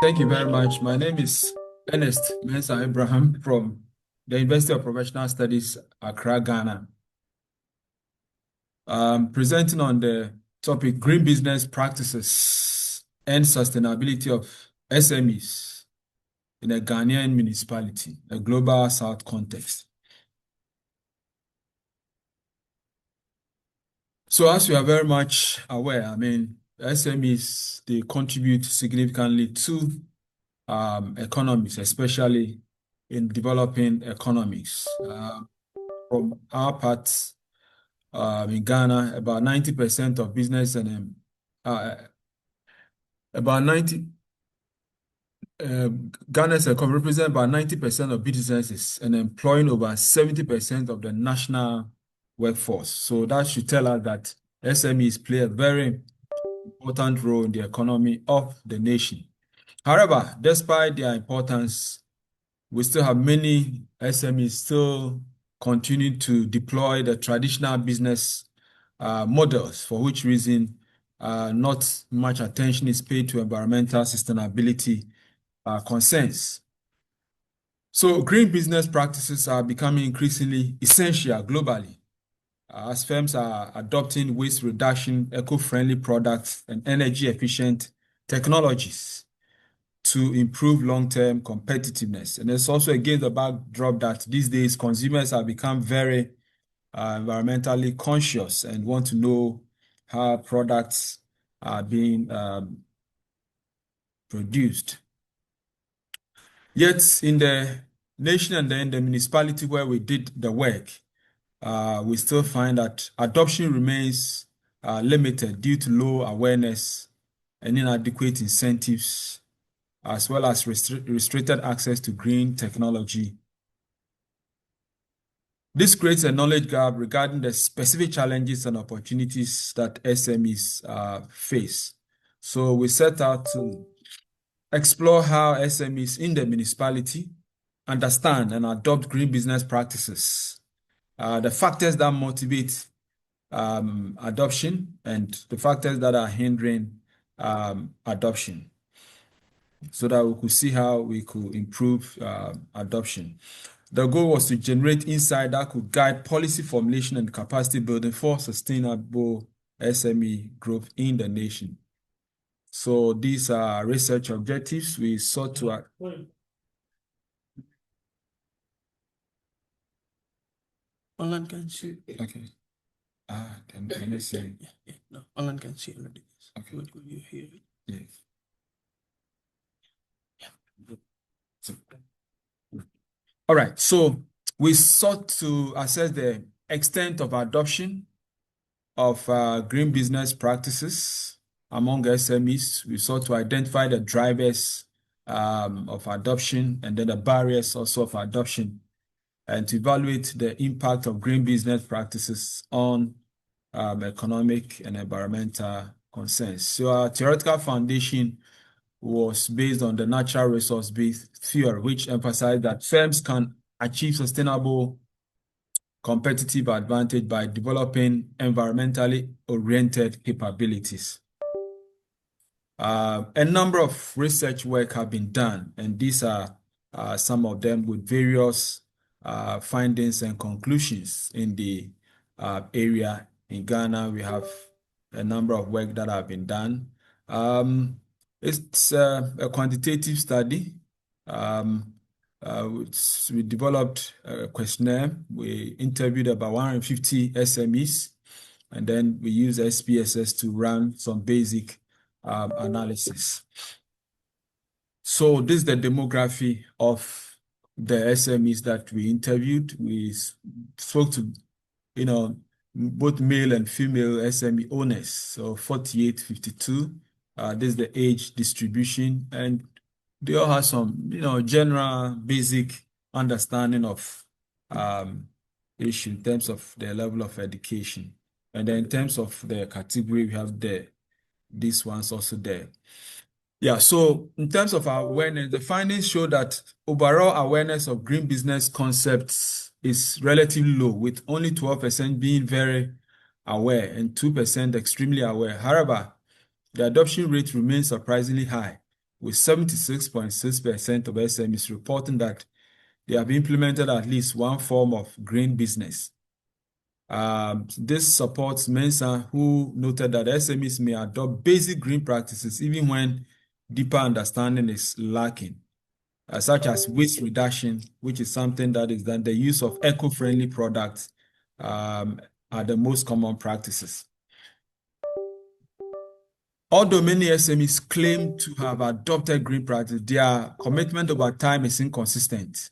Thank you very much. My name is Ernest Mensah Abraham from the University of Professional Studies, Accra, Ghana. Presenting on the topic Green Business Practices and Sustainability of SMEs in a Ghanaian Municipality, a Global South context. So as you are very much aware, SMEs, they contribute significantly to economies, especially in developing economies. From our parts in Ghana, about 90% of business and Ghana's economy represents about 90% of businesses and employing over 70% of the national workforce. So that should tell us that SMEs play a very important role in the economy of the nation. However, despite their importance, we still have many SMEs still continue to deploy the traditional business models, for which reason not much attention is paid to environmental sustainability concerns. So green business practices are becoming increasingly essential globally as firms are adopting waste reduction, eco-friendly products, and energy-efficient technologies to improve long-term competitiveness. And it's also against the backdrop that these days consumers have become very environmentally conscious and want to know how products are being produced. Yet in the nation and then the municipality where we did the work, we still find that adoption remains limited due to low awareness and inadequate incentives, as well as restricted access to green technology. This creates a knowledge gap regarding the specific challenges and opportunities that SMEs face. So we set out to explore how SMEs in the municipality understand and adopt green business practices, the factors that motivate adoption, and the factors that are hindering adoption, so that we could see how we could improve adoption. The goal was to generate insight that could guide policy formulation and capacity building for sustainable SME growth in the nation. So these are research objectives. We sought to... Online can see. Okay. Can you see? Yeah, no, online can see already. Okay. What will you hear? Yes. So, all right, so we sought to assess the extent of adoption of green business practices among SMEs. We sought to identify the drivers of adoption and then the barriers also of adoption, and to evaluate the impact of green business practices on economic and environmental concerns. So our theoretical foundation was based on the natural resource-based theory, which emphasized that firms can achieve sustainable competitive advantage by developing environmentally oriented capabilities. A number of research work have been done, and these are some of them with various findings and conclusions in the area. In Ghana, we have a number of work that have been done. It's a quantitative study. We developed a questionnaire. We interviewed about 150 SMEs, and then we used SPSS to run some basic analysis. So this is the demography of the SMEs that we interviewed. We spoke to, both male and female SME owners. So 48, 52. This is the age distribution, and they all have some, general basic understanding of issue in terms of their level of education. And then in terms of the category, we have these ones also there. Yeah, so in terms of our awareness, the findings show that overall awareness of green business concepts is relatively low, with only 12% being very aware and 2% extremely aware. However, the adoption rate remains surprisingly high, with 76.6% of SMEs reporting that they have implemented at least one form of green business. This supports Mensah, who noted that SMEs may adopt basic green practices even when deeper understanding is lacking, such as waste reduction, which is something that is done. The use of eco-friendly products are the most common practices. Although many SMEs claim to have adopted green practice, their commitment over time is inconsistent.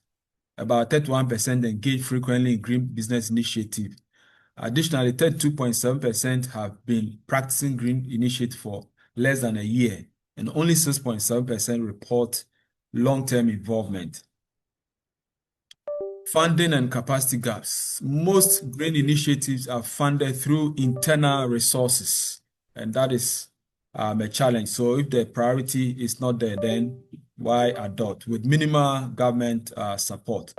About 31% engage frequently in green business initiative. Additionally, 32.7% have been practicing green initiative for less than a year, and only 6.7% report long-term involvement. Funding and capacity gaps. Most green initiatives are funded through internal resources, and that is a challenge. So if the priority is not there, then why adopt with minimal government support?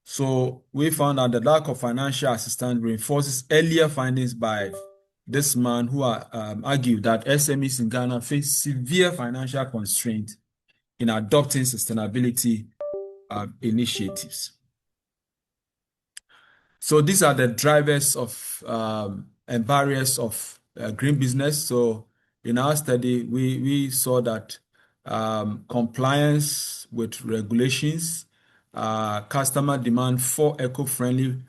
So we found that the lack of financial assistance reinforces earlier findings by this man who argued that SMEs in Ghana face severe financial constraints in adopting sustainability initiatives. So these are the drivers of and barriers of green business. So in our study, we saw that compliance with regulations, customer demand for eco-friendly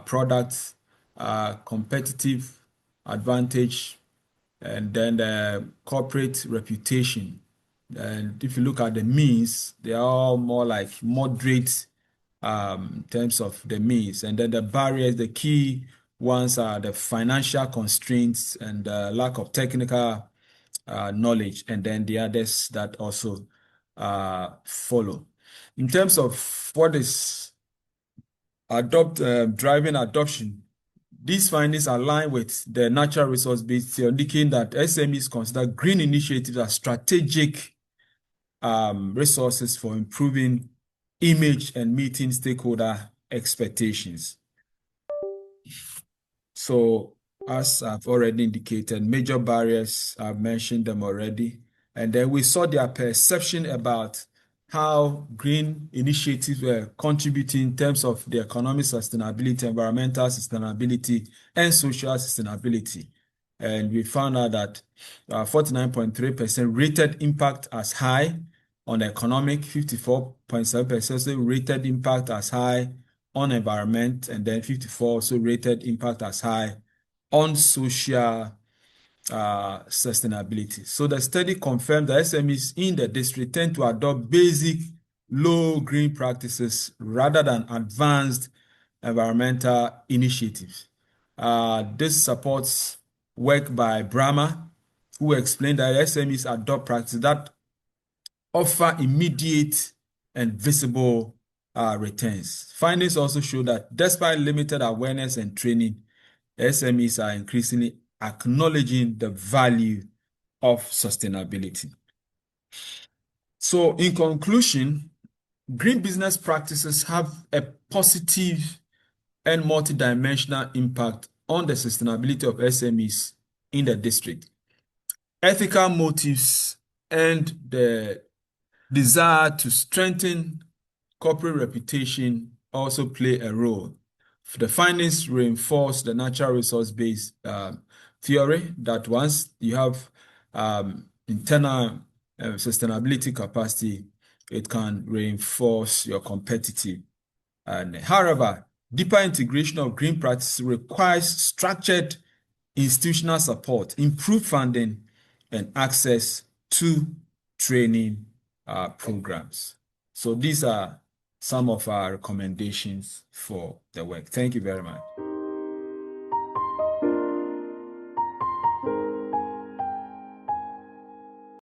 products, competitive advantage, and then corporate reputation. And if you look at the means, they are all more like moderate in terms of the means. And then the barriers, the key ones are the financial constraints and lack of technical knowledge, and then the others that also follow. In terms of what is driving adoption, these findings align with the natural resource-based theory, indicating that SMEs consider green initiatives as strategic resources for improving image and meeting stakeholder expectations. So, as I've already indicated, major barriers, I've mentioned them already. And then we saw their perception about how green initiatives were contributing in terms of the economic sustainability, environmental sustainability, and social sustainability. And we found out that 49.3% rated impact as high on economic, 54.7% rated impact as high on environment, and then 54% also rated impact as high on social sustainability. So the study confirmed that SMEs in the district tend to adopt basic low green practices rather than advanced environmental initiatives. This supports work by Brahma, who explained that SMEs adopt practices that offer immediate and visible returns. Findings also show that despite limited awareness and training, SMEs are increasingly acknowledging the value of sustainability. So in conclusion, green business practices have a positive and multidimensional impact on the sustainability of SMEs in the district. Ethical motives and the desire to strengthen corporate reputation also play a role. The findings reinforce the natural resource-based theory that once you have internal sustainability capacity, it can reinforce your competitive. And however, deeper integration of green practices requires structured institutional support, improved funding, and access to training programs. So these are some of our recommendations for the work. Thank you very much.